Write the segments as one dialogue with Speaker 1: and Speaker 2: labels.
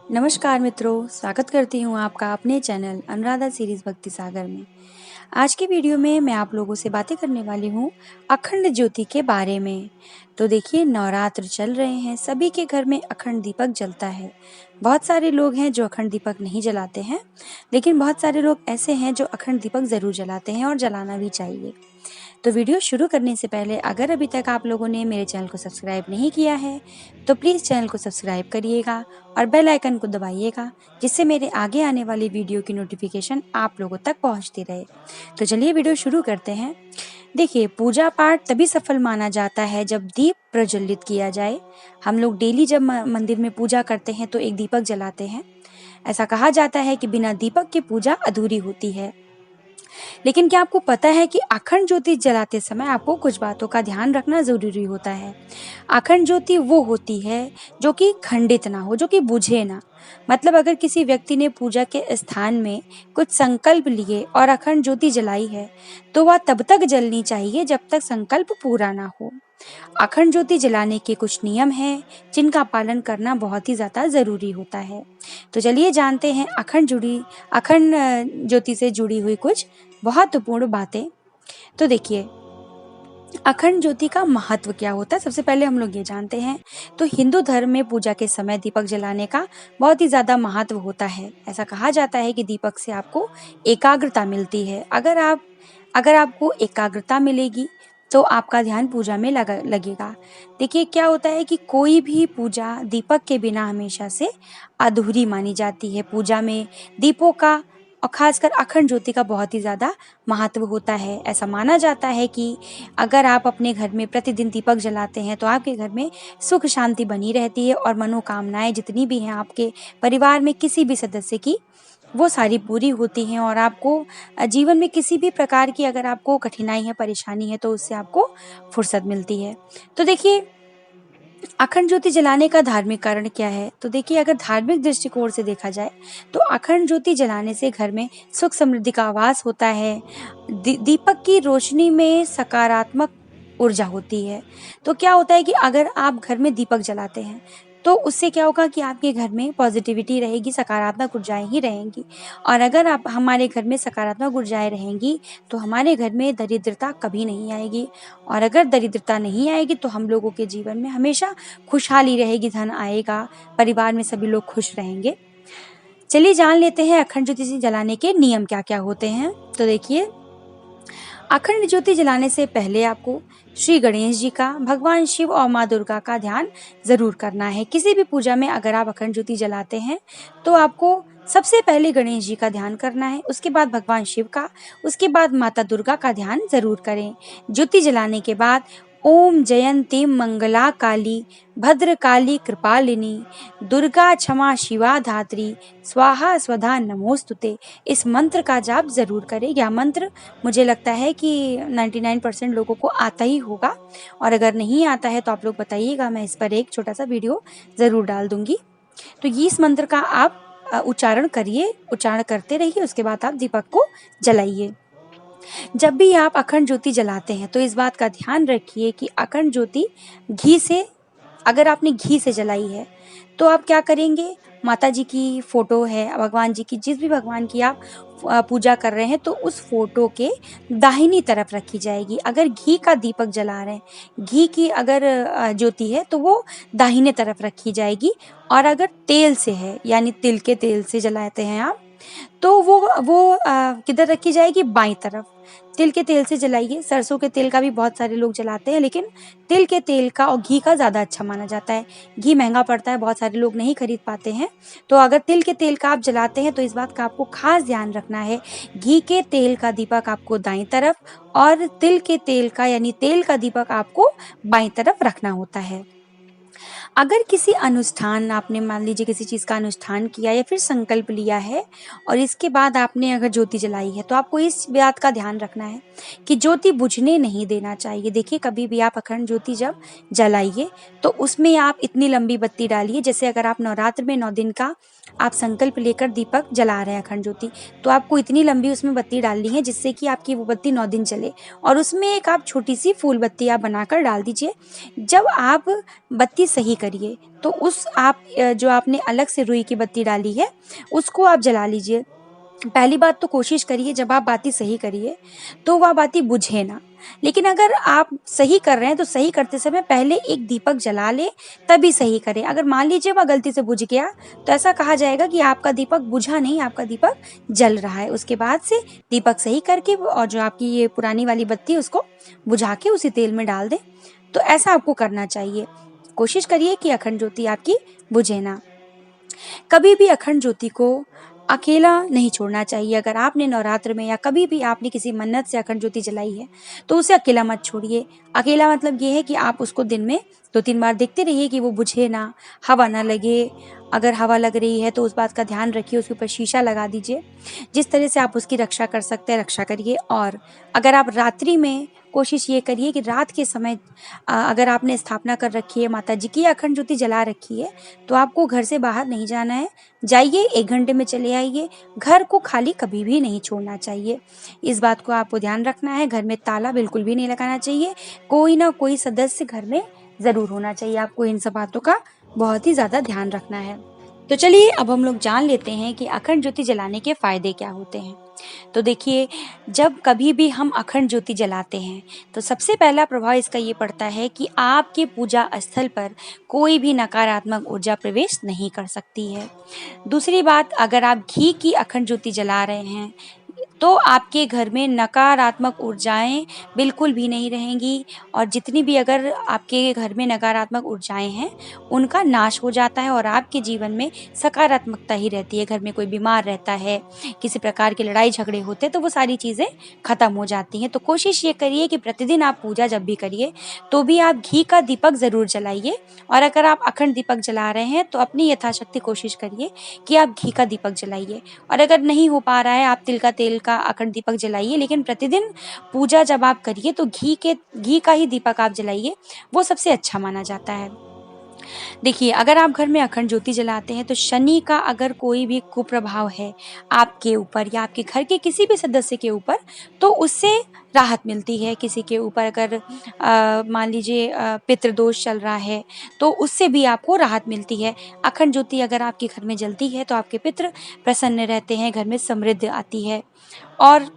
Speaker 1: नमस्कार मित्रों, स्वागत करती हूँ आपका अपने चैनल अनुराधा सीरीज भक्ति सागर में। आज की वीडियो में मैं आप लोगों से बातें करने वाली हूँ अखंड ज्योति के बारे में। तो देखिए, नवरात्र चल रहे हैं, सभी के घर में अखंड दीपक जलता है। बहुत सारे लोग हैं जो अखंड दीपक नहीं जलाते हैं, लेकिन बहुत सारे लोग ऐसे हैं जो अखंड दीपक ज़रूर जलाते हैं और जलाना भी चाहिए। तो वीडियो शुरू करने से पहले अगर अभी तक आप लोगों ने मेरे चैनल को सब्सक्राइब नहीं किया है तो प्लीज़ चैनल को सब्सक्राइब करिएगा और बेल आइकन को दबाइएगा, जिससे मेरे आगे आने वाली वीडियो की नोटिफिकेशन आप लोगों तक पहुंचती रहे। तो चलिए वीडियो शुरू करते हैं। देखिए, पूजा पाठ तभी सफल माना जाता है जब दीप प्रज्वलित किया जाए। हम लोग डेली जब मंदिर में पूजा करते हैं तो एक दीपक जलाते हैं। ऐसा कहा जाता है कि बिना दीपक की पूजा अधूरी होती है। लेकिन क्या आपको पता है कि अखंड ज्योति जलाते समय आपको कुछ बातों का ध्यान रखना जरूरी होता है। अखंड ज्योति वो होती है जो कि खंडित ना हो, जो कि बुझे ना। मतलब अगर किसी व्यक्ति ने पूजा के स्थान में कुछ संकल्प लिए और अखंड ज्योति जलाई है तो वह तब तक जलनी चाहिए जब तक संकल्प पूरा ना हो। अखंड ज्योति जलाने के कुछ नियम हैं जिनका पालन करना बहुत ही ज़्यादा ज़रूरी होता है। तो चलिए जानते हैं अखंड ज्योति से जुड़ी हुई कुछ महत्वपूर्ण बातें। तो देखिए, अखंड ज्योति का महत्व क्या होता है, सबसे पहले हम लोग ये जानते हैं। तो हिंदू धर्म में पूजा के समय दीपक जलाने का बहुत ही ज़्यादा महत्व होता है। ऐसा कहा जाता है कि दीपक से आपको एकाग्रता मिलती है। अगर आपको एकाग्रता मिलेगी तो आपका ध्यान पूजा में लगेगा। देखिए, क्या होता है कि कोई भी पूजा दीपक के बिना हमेशा से अधूरी मानी जाती है। पूजा में दीपों का और खासकर अखंड ज्योति का बहुत ही ज़्यादा महत्व होता है। ऐसा माना जाता है कि अगर आप अपने घर में प्रतिदिन दीपक जलाते हैं तो आपके घर में सुख शांति बनी रहती है और मनोकामनाएं जितनी भी हैं आपके परिवार में किसी भी सदस्य की, वो सारी पूरी होती हैं और आपको जीवन में किसी भी प्रकार की अगर आपको कठिनाई है, परेशानी है, तो उससे आपको फुर्सत मिलती है। तो देखिए, अखंड ज्योति जलाने का धार्मिक कारण क्या है? तो देखिए, अगर धार्मिक दृष्टिकोण से देखा जाए तो अखंड ज्योति जलाने से घर में सुख समृद्धि का आवास होता है। दीपक की रोशनी में सकारात्मक ऊर्जा होती है। तो क्या होता है कि अगर आप घर में दीपक जलाते हैं तो उससे क्या होगा कि आपके घर में पॉजिटिविटी रहेगी, सकारात्मक ऊर्जाएं ही रहेंगी। और अगर आप हमारे घर में सकारात्मक ऊर्जाएं रहेंगी तो हमारे घर में दरिद्रता कभी नहीं आएगी। और अगर दरिद्रता नहीं आएगी तो हम लोगों के जीवन में हमेशा खुशहाली रहेगी, धन आएगा, परिवार में सभी लोग खुश रहेंगे। चलिए जान लेते हैं अखंड ज्योति जलाने के नियम क्या क्या होते हैं। तो देखिए, अखंड ज्योति जलाने से पहले आपको श्री गणेश जी का, भगवान शिव और माँ दुर्गा का ध्यान जरूर करना है। किसी भी पूजा में अगर आप अखंड ज्योति जलाते हैं तो आपको सबसे पहले गणेश जी का ध्यान करना है, उसके बाद भगवान शिव का, उसके बाद माता दुर्गा का ध्यान जरूर करें। ज्योति जलाने के बाद ओम जयंती मंगला काली भद्रकाली कृपालिनी दुर्गा क्षमा शिवा धात्री स्वाहा स्वधा नमोस्तुते, इस मंत्र का जाप जरूर करें। यह मंत्र मुझे लगता है कि 99% लोगों को आता ही होगा, और अगर नहीं आता है तो आप लोग बताइएगा, मैं इस पर एक छोटा सा वीडियो ज़रूर डाल दूंगी। तो ये इस मंत्र का आप उच्चारण करिए, उच्चारण करते रहिए, उसके बाद आप दीपक को जलाइए। जब भी आप अखंड ज्योति जलाते हैं तो इस बात का ध्यान रखिए कि अखंड ज्योति घी से, अगर आपने घी से जलाई है तो आप क्या करेंगे, माता जी की फोटो है, भगवान जी की, जिस भी भगवान की आप पूजा कर रहे हैं तो उस फोटो के दाहिनी तरफ रखी जाएगी। अगर घी का दीपक जला रहे हैं, घी की अगर ज्योति है तो वो दाहिने तरफ रखी जाएगी। और अगर तेल से है, यानी तिल के तेल से जलाते हैं आप, तो वो किधर रखी जाएगी, बाईं तरफ। तिल के तेल से जलाइए। सरसों के तेल का भी बहुत सारे लोग जलाते हैं, लेकिन तिल के तेल का और घी का ज़्यादा अच्छा माना जाता है। घी महंगा पड़ता है, बहुत सारे लोग नहीं खरीद पाते हैं। तो अगर तिल के तेल का आप जलाते हैं तो इस बात का आपको खास ध्यान रखना है, घी के तेल का दीपक आपको दाईं तरफ और तिल के तेल का यानी तेल का दीपक आपको बाईं तरफ रखना होता है। अगर किसी अनुष्ठान, आपने मान लीजिए किसी चीज़ का अनुष्ठान किया या फिर संकल्प लिया है और इसके बाद आपने अगर ज्योति जलाई है तो आपको इस बात का ध्यान रखना है कि ज्योति बुझने नहीं देना चाहिए। देखिए, कभी भी आप अखंड ज्योति जब जलाइए तो उसमें आप इतनी लंबी बत्ती डालिए, जैसे अगर आप नवरात्र में 9 दिन का आप संकल्प लेकर दीपक जला रहे हैं अखंड ज्योति, तो आपको इतनी लंबी उसमें बत्ती डालनी है जिससे कि आपकी वो बत्ती 9 दिन चले। और उसमें एक आप छोटी सी फूल बत्ती आप बनाकर डाल दीजिए। जब आप बत्ती सही करिए। तो उस आप जो आपने अलग से रुई की बत्ती डाली है उसको आप जला लीजिए। पहली बात तो कोशिश करिए जब आप बाती सही करिए तो वह बाती बुझे ना। लेकिन अगर आप सही कर रहे हैं तो सही करते समय पहले एक दीपक जला ले तभी सही करें। अगर मान लीजिए वह गलती से बुझ गया तो ऐसा कहा जाएगा कि आपका दीपक बुझा नहीं, आपका दीपक जल रहा है। उसके बाद से दीपक सही करके और जो आपकी ये पुरानी वाली बत्ती है उसको बुझा के उसी तेल में डाल दें। तो ऐसा आपको करना चाहिए। कोशिश करिए कि अखंड ज्योति आपकी बुझे ना। कभी भी अखंड ज्योति को अकेला नहीं छोड़ना चाहिए। अगर आपने नवरात्र में या कभी भी आपने किसी मन्नत से अखंड ज्योति जलाई है तो उसे अकेला मत छोड़िए। अकेला मतलब ये है कि आप उसको दिन में 2-3 बार देखते रहिए कि वो बुझे ना, हवा ना लगे। अगर हवा लग रही है तो उस बात का ध्यान रखिए, उसके ऊपर शीशा लगा दीजिए। जिस तरह से आप उसकी रक्षा कर सकते हैं रक्षा करिए। और अगर आप रात्रि में कोशिश ये करिए कि रात के समय अगर आपने स्थापना कर रखी है माता जी की, अखंड ज्योति जला रखी है, तो आपको घर से बाहर नहीं जाना है। जाइए 1 घंटे में चले आइए। घर को खाली कभी भी नहीं छोड़ना चाहिए। इस बात को आपको ध्यान रखना है। घर में ताला बिल्कुल भी नहीं लगाना चाहिए। कोई ना कोई सदस्य घर में ज़रूर होना चाहिए। आपको इन सब बातों का बहुत ही ज़्यादा ध्यान रखना है। तो चलिए अब हम लोग जान लेते हैं कि अखंड ज्योति जलाने के फायदे क्या होते हैं। तो देखिए, जब कभी भी हम अखंड ज्योति जलाते हैं तो सबसे पहला प्रभाव इसका ये पड़ता है कि आपके पूजा स्थल पर कोई भी नकारात्मक ऊर्जा प्रवेश नहीं कर सकती है। दूसरी बात, अगर आप घी की अखंड ज्योति जला रहे हैं तो आपके घर में नकारात्मक ऊर्जाएं बिल्कुल भी नहीं रहेंगी। और जितनी भी अगर आपके घर में नकारात्मक ऊर्जाएं हैं उनका नाश हो जाता है और आपके जीवन में सकारात्मकता ही रहती है। घर में कोई बीमार रहता है, किसी प्रकार के लड़ाई झगड़े होते हैं तो वो सारी चीज़ें खत्म हो जाती हैं। तो कोशिश ये करिए कि प्रतिदिन आप पूजा जब भी करिए तो भी आप घी का दीपक ज़रूर जलाइए। और अगर आप अखंड दीपक जला रहे हैं तो अपनी यथाशक्ति कोशिश करिए कि आप घी का दीपक जलाइए। और अगर नहीं हो पा रहा है आप तिल का तेल का अखंड दीपक जलाइए। लेकिन प्रतिदिन पूजा जब आप करिए तो घी का ही दीपक आप जलाइए, वो सबसे अच्छा माना जाता है। देखिए, अगर आप घर में अखंड ज्योति जलाते हैं तो शनि का अगर कोई भी कुप्रभाव है आपके ऊपर या आपके घर के किसी भी सदस्य के ऊपर तो उससे राहत मिलती है। किसी के ऊपर अगर मान लीजिए पितृदोष चल रहा है तो उससे भी आपको राहत मिलती है। अखंड ज्योति अगर आपके घर में जलती है तो आपके पितृ प्रसन्न रहते हैं, घर में समृद्धि आती है। और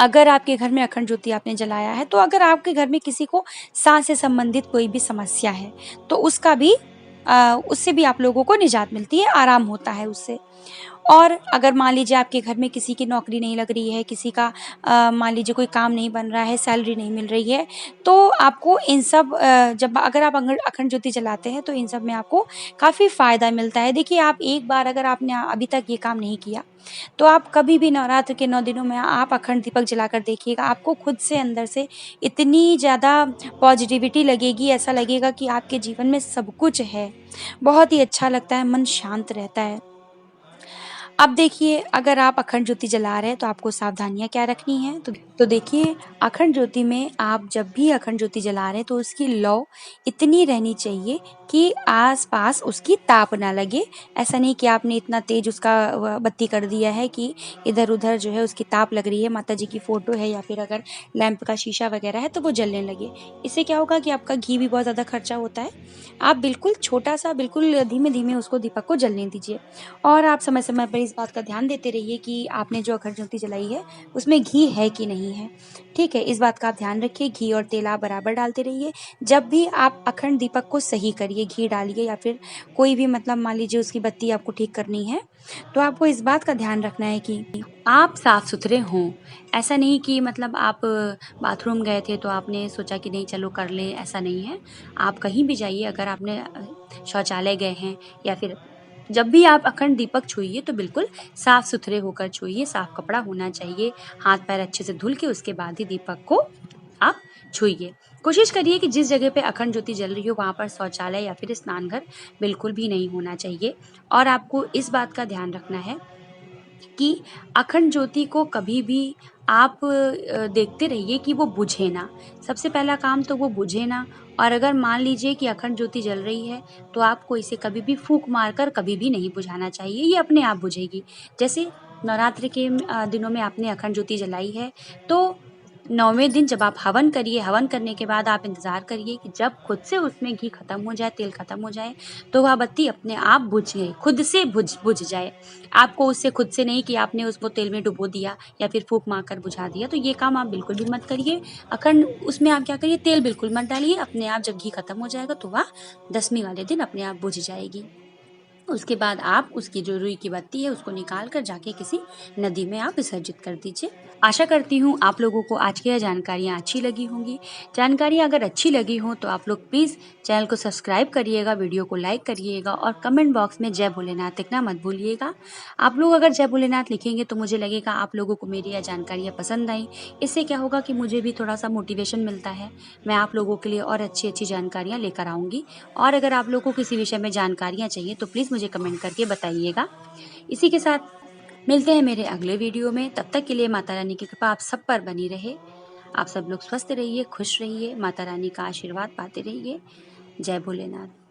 Speaker 1: अगर आपके घर में अखंड ज्योति आपने जलाया है तो अगर आपके घर में किसी को सांस से संबंधित कोई भी समस्या है तो उससे भी आप लोगों को निजात मिलती है, आराम होता है उससे। और अगर मान लीजिए आपके घर में किसी की नौकरी नहीं लग रही है, किसी का मान लीजिए कोई काम नहीं बन रहा है, सैलरी नहीं मिल रही है, तो आपको इन सब जब अगर आप अखंड ज्योति जलाते हैं तो इन सब में आपको काफ़ी फ़ायदा मिलता है। देखिए, आप एक बार अगर आपने अभी तक ये काम नहीं किया तो आप कभी भी नवरात्र के 9 दिनों में आप अखंड दीपक जलाकर देखिएगा। आपको खुद से अंदर से इतनी ज़्यादा पॉजिटिविटी लगेगी, ऐसा लगेगा कि आपके जीवन में सब कुछ है। बहुत ही अच्छा लगता है, मन शांत रहता है। अब देखिए, अगर आप अखंड ज्योति जला रहे हैं तो आपको सावधानियाँ क्या रखनी है। तो देखिए, अखंड ज्योति में आप जब भी अखंड ज्योति जला रहे हैं तो उसकी लौ इतनी रहनी चाहिए कि आसपास उसकी ताप ना लगे। ऐसा नहीं कि आपने इतना तेज उसका बत्ती कर दिया है कि इधर उधर जो है उसकी ताप लग रही है, माता जी की फोटो है या फिर अगर लैंप का शीशा वगैरह है तो वो जलने लगे। इससे क्या होगा कि आपका घी भी बहुत ज़्यादा खर्चा होता है। आप बिल्कुल छोटा सा, बिल्कुल धीमे धीमे उसको दीपक को जलने दीजिए। और आप समय समय पर इस बात का ध्यान देते रहिए कि आपने जो अखंड ज्योति जलाई है उसमें घी है कि नहीं है। ठीक है, इस बात का आप ध्यान रखिए। घी और तेल आप बराबर डालते रहिए। जब भी आप अखंड दीपक को सही करिए, घी डालिए या फिर कोई भी मतलब मान लीजिए उसकी बत्ती आपको ठीक करनी है तो आपको इस बात का ध्यान रखना है कि आप साफ सुथरे हों। ऐसा नहीं कि मतलब आप बाथरूम गए थे तो आपने सोचा कि नहीं चलो कर लें, ऐसा नहीं है। आप कहीं भी जाइए, अगर आपने शौचालय गए हैं या फिर जब भी आप अखंड दीपक छूइए तो बिल्कुल साफ सुथरे होकर छूइए। साफ कपड़ा होना चाहिए, हाथ पैर अच्छे से धुल के उसके बाद ही दीपक को आप छूइए। कोशिश करिए कि जिस जगह पे अखंड ज्योति जल रही हो वहाँ पर शौचालय या फिर स्नानघर बिल्कुल भी नहीं होना चाहिए। और आपको इस बात का ध्यान रखना है कि अखंड ज्योति को कभी भी आप देखते रहिए कि वो बुझे ना। सबसे पहला काम तो वो बुझे ना। और अगर मान लीजिए कि अखंड ज्योति जल रही है तो आपको इसे कभी भी फूंक मारकर कभी भी नहीं बुझाना चाहिए, ये अपने आप बुझेगी। जैसे नवरात्रि के दिनों में आपने अखंड ज्योति जलाई है तो 9वें दिन जब आप हवन करिए, हवन करने के बाद आप इंतज़ार करिए कि जब खुद से उसमें घी खत्म हो जाए, तेल खत्म हो जाए, तो वह बत्ती अपने आप बुझ गई, खुद से बुझ जाए। आपको उससे खुद से नहीं कि आपने उसको तेल में डुबो दिया या फिर फूँक मारकर बुझा दिया, तो ये काम आप बिल्कुल भी मत करिए। अखंड उसमें आप क्या करिए, तेल बिल्कुल मत डालिए, अपने आप जब घी खत्म हो जाएगा तो वह 10वीं वाले दिन अपने आप बुझ जाएगी। उसके बाद आप उसकी जो रुई की बत्ती है उसको निकाल कर जाके किसी नदी में आप विसर्जित कर दीजिए। आशा करती हूँ आप लोगों को आज की यह जानकारियाँ अच्छी लगी होंगी। जानकारियाँ अगर अच्छी लगी हो तो आप लोग प्लीज़ चैनल को सब्सक्राइब करिएगा, वीडियो को लाइक करिएगा और कमेंट बॉक्स में जय भोलेनाथ लिखना मत भूलिएगा। आप लोग अगर जय भोलेनाथ लिखेंगे तो मुझे लगेगा आप लोगों को मेरी यह जानकारियाँ पसंद आई। इससे क्या होगा कि मुझे भी थोड़ा सा मोटिवेशन मिलता है। मैं आप लोगों के लिए और अच्छी जानकारियाँ लेकर आऊँगी। और अगर आप लोगों को किसी विषय में जानकारियाँ चाहिए तो प्लीज़ मुझे कमेंट करके बताइएगा। इसी के साथ मिलते हैं मेरे अगले वीडियो में। तब तक के लिए माता रानी की कृपा आप सब पर बनी रहे। आप सब लोग स्वस्थ रहिए, खुश रहिए, माता रानी का आशीर्वाद पाते रहिए। जय भोलेनाथ।